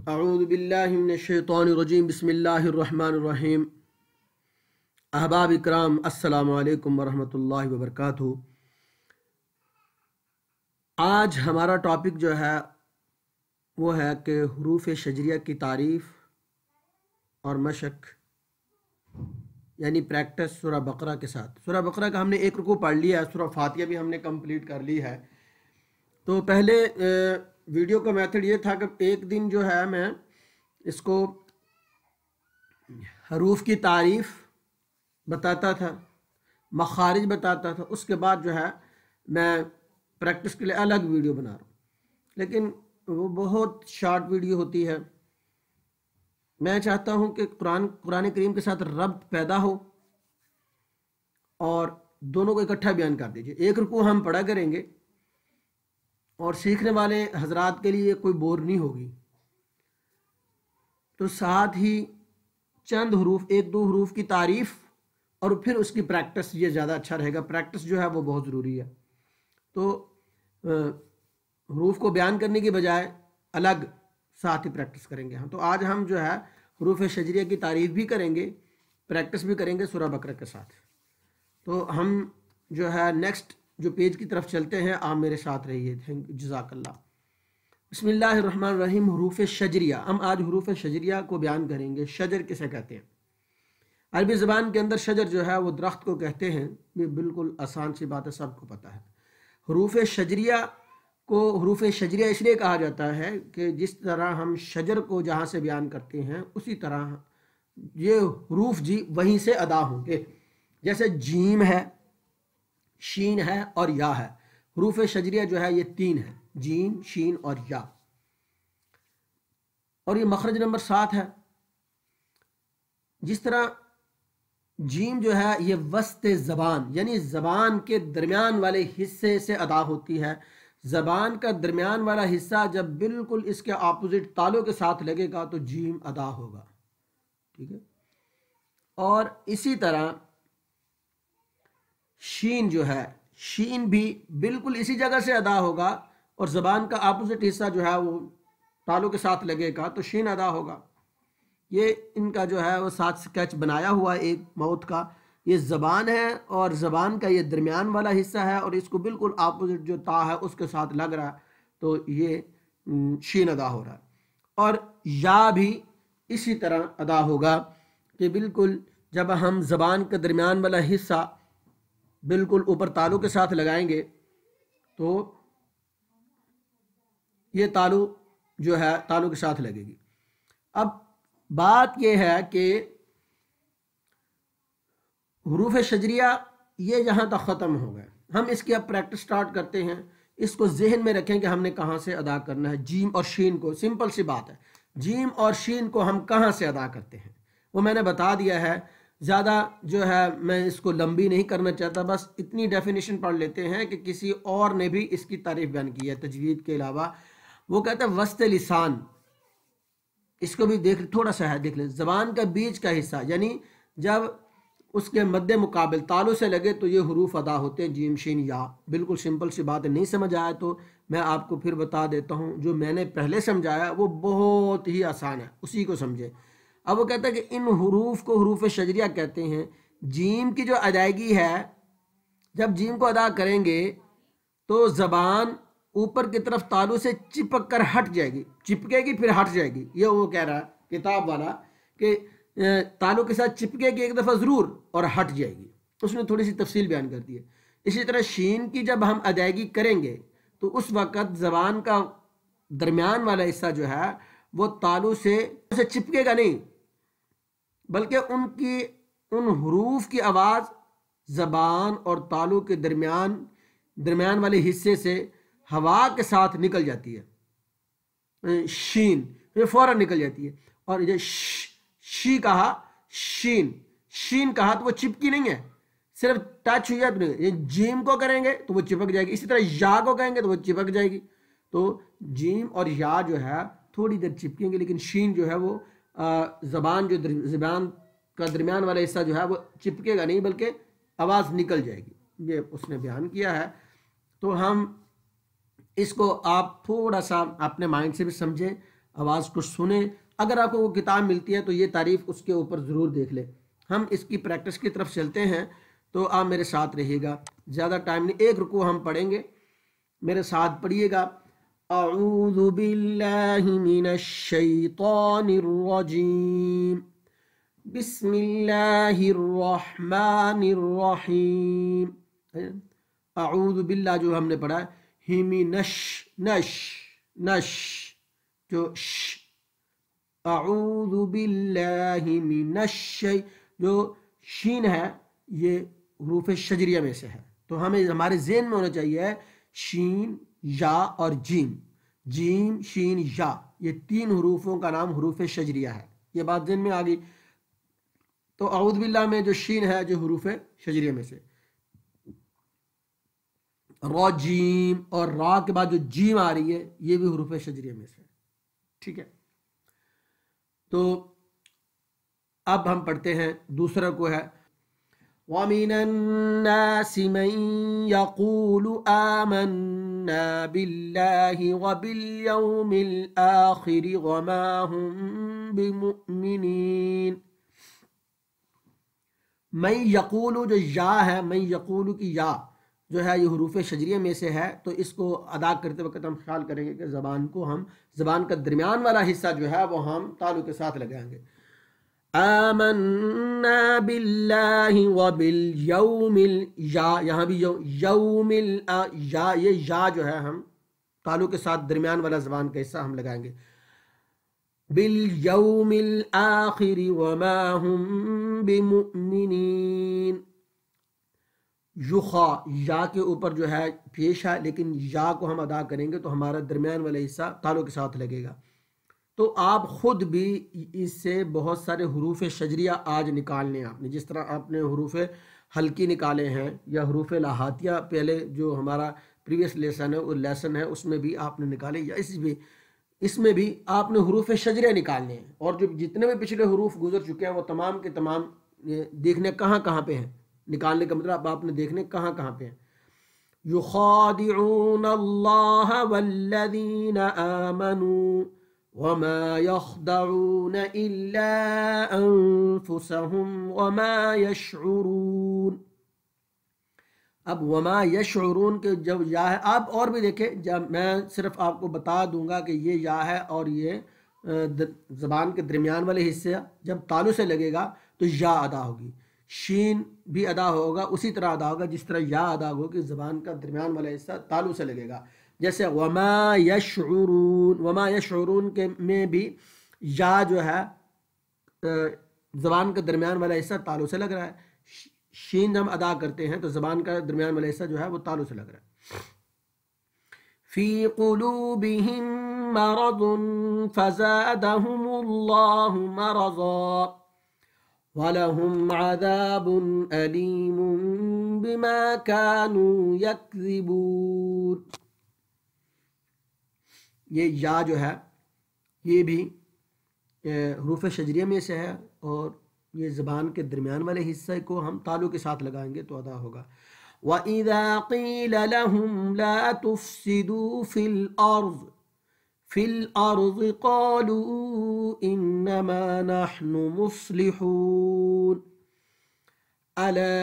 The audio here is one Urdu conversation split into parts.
اعوذ باللہ من الشیطان الرجیم بسم اللہ الرحمن الرحیم۔ احباب اکرام، السلام علیکم ورحمۃ اللہ وبرکاتہ۔ آج ہمارا ٹاپک جو ہے وہ ہے کہ حروف شجریہ کی تعریف اور مشق، یعنی پریکٹس سورہ بقرہ کے ساتھ۔ سورہ بقرہ کا ہم نے ایک رکوع پڑھ لیا ہے، سورہ فاتحہ بھی ہم نے کمپلیٹ کر لی ہے۔ تو پہلے ویڈیو کا میتھڈ یہ تھا کہ ایک دن جو ہے میں اس کو حروف کی تعریف بتاتا تھا، مخارج بتاتا تھا، اس کے بعد جو ہے میں پریکٹس کے لیے الگ ویڈیو بنا رہا ہوں، لیکن وہ بہت شارٹ ویڈیو ہوتی ہے۔ میں چاہتا ہوں کہ قرآن کریم کے ساتھ ربط پیدا ہو اور دونوں کو اکٹھا بیان کر دیجیے۔ ایک رکوع ہم پڑھا کریں گے اور سیکھنے والے حضرات کے لیے کوئی بور نہیں ہوگی، تو ساتھ ہی چند حروف، ایک دو حروف کی تعریف اور پھر اس کی پریکٹس، یہ زیادہ اچھا رہے گا۔ پریکٹس جو ہے وہ بہت ضروری ہے، تو حروف کو بیان کرنے کی بجائے الگ ساتھ ہی پریکٹس کریں گے ہم۔ تو آج ہم جو ہے حروف شجریہ کی تعریف بھی کریں گے، پریکٹس بھی کریں گے سورہ بقرہ کے ساتھ۔ تو ہم جو ہے نیکسٹ جو پیج کی طرف چلتے ہیں، آپ میرے ساتھ رہیے۔ جزاک اللہ۔ بسم اللہ الرحمن الرحیم۔ حروف شجریہ، ہم آج حروف شجریہ کو بیان کریں گے۔ شجر کسے کہتے ہیں؟ عربی زبان کے اندر شجر جو ہے وہ درخت کو کہتے ہیں، یہ بالکل آسان سی بات ہے، سب کو پتہ ہے۔ حروف شجریہ کو حروف شجریہ اس لیے کہا جاتا ہے کہ جس طرح ہم شجر کو جہاں سے بیان کرتے ہیں اسی طرح یہ حروف جی وہیں سے ادا ہوں گے۔ جیسے جیم ہے، شین ہے اور یا ہے۔ حروف شجریہ جو ہے یہ تین ہے، جیم، شین اور یا، اور یہ مخرج نمبر 7 ہے۔ جس طرح جیم جو ہے یہ وسط زبان، یعنی زبان کے درمیان والے حصے سے ادا ہوتی ہے۔ زبان کا درمیان والا حصہ جب بالکل اس کے اپوزٹ تالوں کے ساتھ لگے گا تو جیم ادا ہوگا، ٹھیک ہے۔ اور اسی طرح شین جو ہے، شین بھی بالکل اسی جگہ سے ادا ہوگا اور زبان کا اپوزٹ حصہ جو ہے وہ تالوں کے ساتھ لگے گا تو شین ادا ہوگا۔ یہ ان کا جو ہے وہ ساتھ سکیچ بنایا ہوا ہے ایک موت کا۔ یہ زبان ہے اور زبان کا یہ درمیان والا حصہ ہے اور اس کو بالکل اپوزٹ جو تا ہے اس کے ساتھ لگ رہا ہے تو یہ شین ادا ہو رہا ہے۔ اور یا بھی اسی طرح ادا ہوگا کہ بالکل جب ہم زبان کا درمیان والا حصہ بالکل اوپر تالو کے ساتھ لگائیں گے تو یہ تالو جو ہے تالو کے ساتھ لگے گی۔ اب بات یہ ہے کہ حروف شجریہ یہ یہاں تک ختم ہو گئے، ہم اس کی اب پریکٹس سٹارٹ کرتے ہیں۔ اس کو ذہن میں رکھیں کہ ہم نے کہاں سے ادا کرنا ہے۔ جیم اور شین کو، سمپل سی بات ہے، جیم اور شین کو ہم کہاں سے ادا کرتے ہیں وہ میں نے بتا دیا ہے۔ زیادہ جو ہے میں اس کو لمبی نہیں کرنا چاہتا، بس اتنی ڈیفینیشن پڑھ لیتے ہیں کہ کسی اور نے بھی اس کی تعریف بیان کی ہے تجوید کے علاوہ۔ وہ کہتا ہے وسط لسان، اس کو بھی دیکھ تھوڑا سا ہے، دیکھ لیں، زبان کا بیچ کا حصہ، یعنی جب اس کے مد مقابل تالوں سے لگے تو یہ حروف ادا ہوتے ہیں، جیم، شین، یا۔ بالکل سمپل سی بات ہے، نہیں سمجھ آیا تو میں آپ کو پھر بتا دیتا ہوں، جو میں نے پہلے سمجھایا وہ بہت ہی آسان ہے، اسی کو سمجھے۔ اب وہ کہتا ہے کہ ان حروف کو حروف شجریہ کہتے ہیں۔ جیم کی جو ادائیگی ہے، جب جیم کو ادا کریں گے تو زبان اوپر کی طرف تالو سے چپک کر ہٹ جائے گی، چپکے گی پھر ہٹ جائے گی۔ یہ وہ کہہ رہا ہے کتاب والا کہ تالو کے ساتھ چپکے گی ایک دفعہ ضرور اور ہٹ جائے گی، اس نے تھوڑی سی تفصیل بیان کر دی ہے۔ اسی طرح شین کی جب ہم ادائیگی کریں گے تو اس وقت زبان کا درمیان والا حصہ جو ہے وہ تالو سے چپکے گا نہیں، بلکہ ان حروف کی آواز زبان اور تالو کے درمیان والے حصے سے ہوا کے ساتھ نکل جاتی ہے، شین، یہ فوراً نکل جاتی ہے۔ اور یہ شی کہا، شین کہا تو وہ چپکی نہیں ہے، صرف ٹچ ہوئی ہے۔ یہ جیم کو کریں گے تو وہ چپک جائے گی، اسی طرح یا کو کہیں گے تو وہ چپک جائے گی۔ تو جیم اور یا جو ہے تھوڑی دیر چپکیں گے، لیکن شین جو ہے وہ زبان کا درمیان والا حصہ جو ہے وہ چپکے گا نہیں، بلکہ آواز نکل جائے گی۔ یہ اس نے بیان کیا ہے۔ تو ہم اس کو آپ تھوڑا سا اپنے مائنڈ سے بھی سمجھیں آواز کو سنیں. اگر آپ کو وہ کتاب ملتی ہے تو یہ تعریف اس کے اوپر ضرور دیکھ لیں. ہم اس کی پریکٹس کی طرف چلتے ہیں تو آپ میرے ساتھ رہیے گا. زیادہ ٹائم نہیں, ایک رکوع ہم پڑھیں گے, میرے ساتھ پڑھیے گا. اعوذ باللہ من الشیطان الرجیم, بسم اللہ الرحمن الرحیم. اعوذ باللہ جو ہم نے پڑھا ہے, ہی نش نش نش جو ش, اعوذ باللہ من جو شین ہے یہ حروف شجریہ میں سے ہے. تو ہمیں ہمارے ذہن میں ہونا چاہیے شین یا اور جیم, جیم شین یا, یہ تین حروفوں کا نام حروف شجریہ ہے. یہ بات ذہن میں آ گئی. تو اعوذ باللہ میں جو شین ہے جو حروف شجریہ میں سے, را جیم, اور را کے بعد جو جیم آ رہی ہے یہ بھی حروف شجریہ میں سے. ٹھیک ہے, تو اب ہم پڑھتے ہیں دوسرا کو ہے وَمِنَ النَّاسِ مَن يَقُولُ آمَنَّا بِاللَّهِ وَبِالْيَوْمِ الْآخِرِ وَمَا هُم بِمُؤْمِنِينَ. من یقول جو یا ہے, من یقول کی یا جو ہے یہ حروف شجریہ میں سے ہے. تو اس کو ادا کرتے وقت ہم خیال کریں گے کہ زبان کا درمیان والا حصہ جو ہے وہ ہم تالو کے ساتھ لگائیں گے. آمنا باللہ وبالیوم یا, یہاں بھی یوم یا, یہ یا جو ہے ہم تالو کے ساتھ درمیان والا زبان کا حصہ ہم لگائیں گے. بالیوم الآخر وما هم بمؤمنین. یخا یا کے اوپر جو ہے پیش ہے, لیکن یا کو ہم ادا کریں گے تو ہمارا درمیان والا حصہ تالو کے ساتھ لگے گا. تو آپ خود بھی اس سے بہت سارے حروف شجریہ آج نکالنے ہیں آپ نے, جس طرح آپ نے حروف حلقی نکالے ہیں یا حروف لاحاتیہ پہلے جو ہمارا پریویس لیسن ہے وہ لیسن ہے اس میں بھی آپ نے نکالے, یا اس میں بھی آپ نے حروف شجریہ نکالنے ہیں. اور جو جتنے بھی پچھلے حروف گزر چکے ہیں وہ تمام کے تمام دیکھنے کہاں کہاں پہ ہیں, نکالنے کا مطلب آپ نے دیکھنے کہاں کہاں پہ ہیں. یخادعون اللہ والذین آمنوا وما يخدعون الا انفسهم وما يشعرون. اب وما یشعرون کے جب یا ہے, آپ اور بھی دیکھیں, جب میں صرف آپ کو بتا دوں گا کہ یہ یا ہے اور یہ زبان کے درمیان والے حصے جب تالو سے لگے گا تو یا ادا ہوگی. شین بھی ادا ہوگا, اسی طرح ادا ہوگا جس طرح یا ادا ہوگا کہ زبان کا درمیان والا حصہ تالو سے لگے گا. جیسے وما یشعرون, وما یشعرون کے میں بھی یا جو ہے زبان کا درمیان والا حصہ تالو سے لگ رہا ہے. شین ہم ادا کرتے ہیں تو زبان کا درمیان والا حصہ جو ہے وہ تالو سے لگ رہا ہے. فی قلوبہم مرض فزادہم اللہ مرضا وَلَهُمْ عَذَابٌ أَلِيمٌ بِمَا كَانُوا يَكْذِبُونَ. یہ یا جو ہے یہ بھی حروف شجریہ میں سے ہے, اور یہ زبان کے درمیان والے حصے کو ہم تالو کے ساتھ لگائیں گے تو ادا ہوگا. وَإِذَا قِيلَ لَهُمْ لَا تُفْسِدُوا فِي الْأَرْضِ قَالُوا إِنَّمَا نَحْنُ مُصْلِحُونَ أَلَا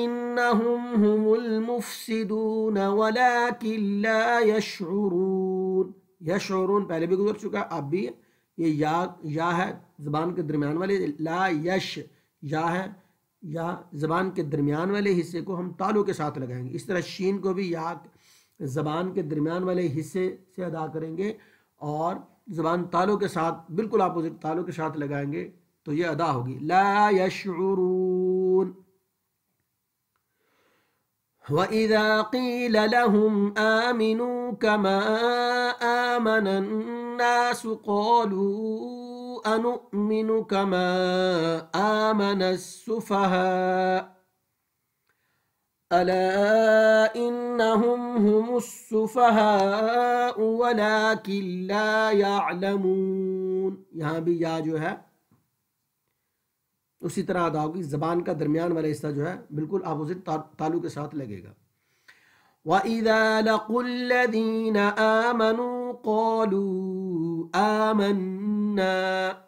إِنَّهُمْ هُمُ الْمُفْسِدُونَ وَلَكِنْ لَا يَشْعُرُونَ. یشعرون پہلے بھی گزر چکا, اب بھی یہ یا ہے زبان کے درمیان والے, لا یش یا ہے, یا زبان کے درمیان والے حصے کو ہم تالو کے ساتھ لگائیں گے. اس طرح شین کو بھی یا زبان کے درمیان والے حصے سے ادا کریں گے, اور زبان تالو کے ساتھ بالکل اپوزٹ تالو کے ساتھ لگائیں گے تو یہ ادا ہوگی. لا یشعرون. وَإِذَا قِيلَ لَهُمْ آمِنُوا كَمَا آمَنَ النَّاسُ قَالُوا أَنُؤْمِنُ كَمَا آمَنَ السُّفَهَاءُ أَلَا إِنَّهُمْ هُمُ السُّفَهَاءُ وَلَكِنْ لَا يَعْلَمُونَ. یہاں بھی یا جو ہے اسی طرح ادا ہوگی, زبان کا درمیان والا حصہ جو ہے بالکل اپوزٹ تالو کے ساتھ لگے گا. وَإِذَا لَقُوا الَّذِينَ آمَنُوا قالوا آمنا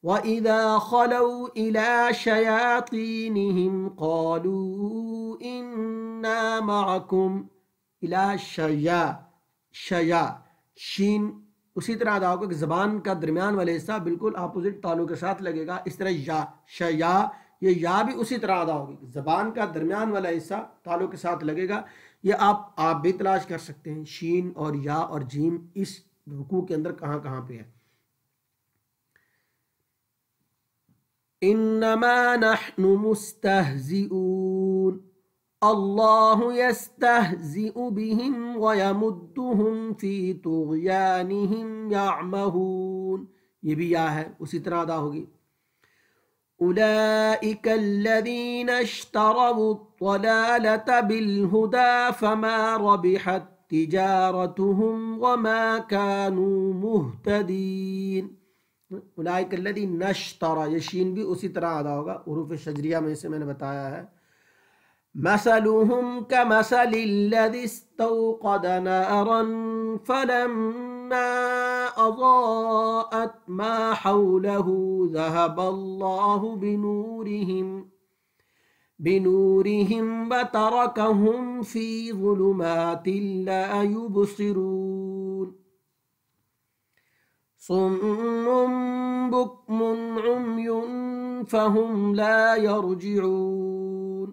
وإذا خلوا إلى شياطينهم قالوا إنا معكم إلى شیا شین اسی طرح ادا ہوگا کہ زبان کا درمیان والا حصہ بالکل اپوزٹ تالوں کے ساتھ لگے گا. اس طرح یا شیا, یہ یا بھی اسی طرح ادا ہوگی, زبان کا درمیان والا حصہ تالوں کے ساتھ لگے گا. یہ آپ بھی تلاش کر سکتے ہیں, شین اور یا اور جیم اس رکوع کے اندر کہاں کہاں پہ ہے. انما نحن مستہزئون اللہ یستہزئ بہم ویمدہم فی طغیانہم یعمہون, یہ بھی یا ہے اسی طرح ادا ہوگی. اولئک الذین اشتروا الضلالة بالہدى فما ربحت تجارتہم وما كانوا مہتدین. اولئک الذین اشتروا, یہ شین بھی اسی طرح ادا ہوگا, حروف شجریہ میں سے میں نے بتایا ہے. مثلهم كمثل الذي استوقد نارا فلما أضاءت ما حوله ذهب الله بنورهم وتركهم في ظلمات لا يبصرون. صم بكم عمي فهم لا يرجعون.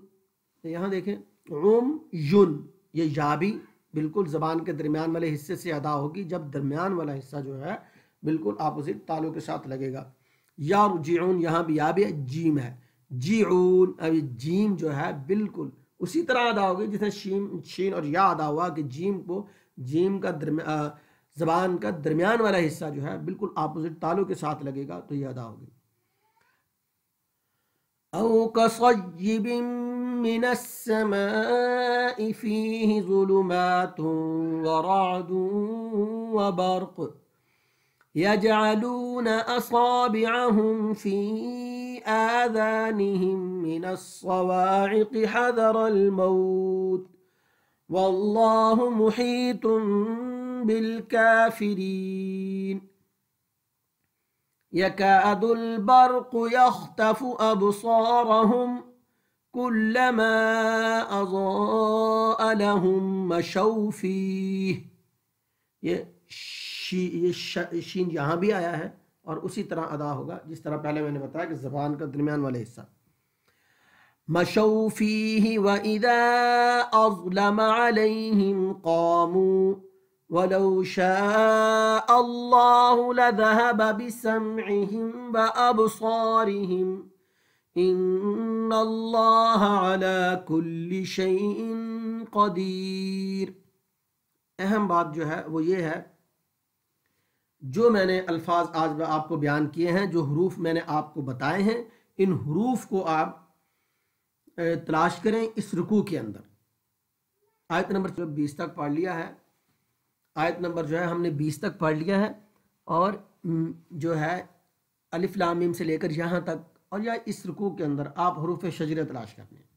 یہاں دیکھیں عم یون, یہ یا بھی بالکل زبان کے درمیان والے حصے سے ادا ہوگی جب درمیان والا حصہ جو ہے بالکل اپوزٹ تالوں کے ساتھ لگے گا. یا رجعون, یہاں بھی یا بھی ہے, جیم ہے جیعون, ابھی جیم جو ہے بالکل اسی طرح ادا ہوگی جیسے شین اور یا ادا ہوا کہ جیم کا زبان کا درمیان والا حصہ جو ہے بالکل اپوزٹ تالوں کے ساتھ لگے گا تو یہ ادا ہوگی. او کصیب من السماء فيه ظلمات ورعد وبرق يجعلون أصابعهم في آذانهم من الصواعق حذر الموت والله محيط بالكافرين. يكاد البرق يخطف أبصارهم كلما أضاء لهم مشوا فيه. یہ شین یہاں بھی آیا ہے اور اسی طرح ادا ہوگا جس طرح پہلے میں نے بتایا کہ زبان کا درمیان والا حصہ. مشوا فيه وإذا أظلم عليهم قاموا ولو شاء الله لذهب بسمعهم وأبصارهم ان اللہ علی کل شیء قدیر. اہم بات جو ہے وہ یہ ہے, جو میں نے الفاظ آج آپ کو بیان کیے ہیں, جو حروف میں نے آپ کو بتائے ہیں, ان حروف کو آپ تلاش کریں اس رکوع کے اندر. آیت نمبر 20 تک پڑھ لیا ہے, آیت نمبر جو ہے ہم نے 20 تک پڑھ لیا ہے, اور جو ہے الف لام میم سے لے کر یہاں تک, اور یا اس رکوع کے اندر آپ حروف شجریہ تلاش کرنے ہیں.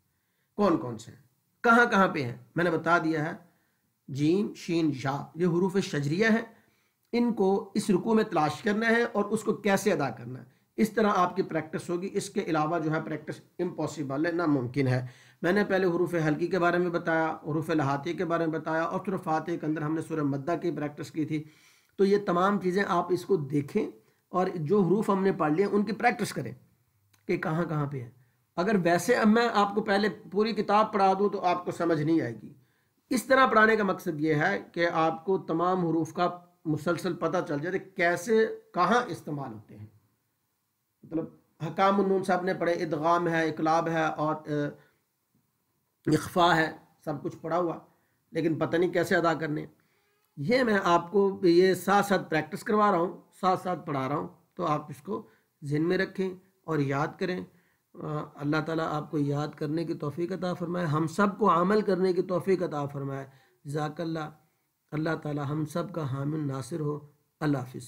کون کون سے ہیں, کہاں کہاں پہ ہیں, میں نے بتا دیا ہے. جیم شین یا یہ حروف شجریہ ہیں, ان کو اس رکوع میں تلاش کرنا ہے اور اس کو کیسے ادا کرنا ہے. اس طرح آپ کی پریکٹس ہوگی. اس کے علاوہ جو ہے پریکٹس امپاسبل ہے, ناممکن ہے. میں نے پہلے حروف حلقی کے بارے میں بتایا, حروف لہاتی کے بارے میں بتایا, اور سورہ فاتحہ کے اندر ہم نے سورہ مدہ کی پریکٹس کی تھی. تو یہ تمام چیزیں آپ اس کو دیکھیں اور جو حروف ہم نے پڑھ لیے ان کی پریکٹس کریں کہ کہاں کہاں پہ ہے. اگر ویسے اب میں آپ کو پہلے پوری کتاب پڑھا دوں تو آپ کو سمجھ نہیں آئے گی. اس طرح پڑھانے کا مقصد یہ ہے کہ آپ کو تمام حروف کا مسلسل پتہ چل جائے کیسے کہاں استعمال ہوتے ہیں. مطلب حکام النون صاحب نے پڑھے, ادغام ہے, اقلاب ہے اور اخفاء ہے, سب کچھ پڑھا ہوا, لیکن پتہ نہیں کیسے ادا کرنے. یہ میں آپ کو یہ ساتھ ساتھ پریکٹس کروا رہا ہوں, ساتھ ساتھ پڑھا رہا ہوں, تو آپ اس کو ذہن میں رکھیں اور یاد کریں. اللہ تعالیٰ آپ کو یاد کرنے کی توفیق عطا فرمائے, ہم سب کو عمل کرنے کی توفیق عطا فرمائے. جزاک اللہ. اللہ تعالیٰ ہم سب کا حامل ناصر ہو. اللہ حافظ.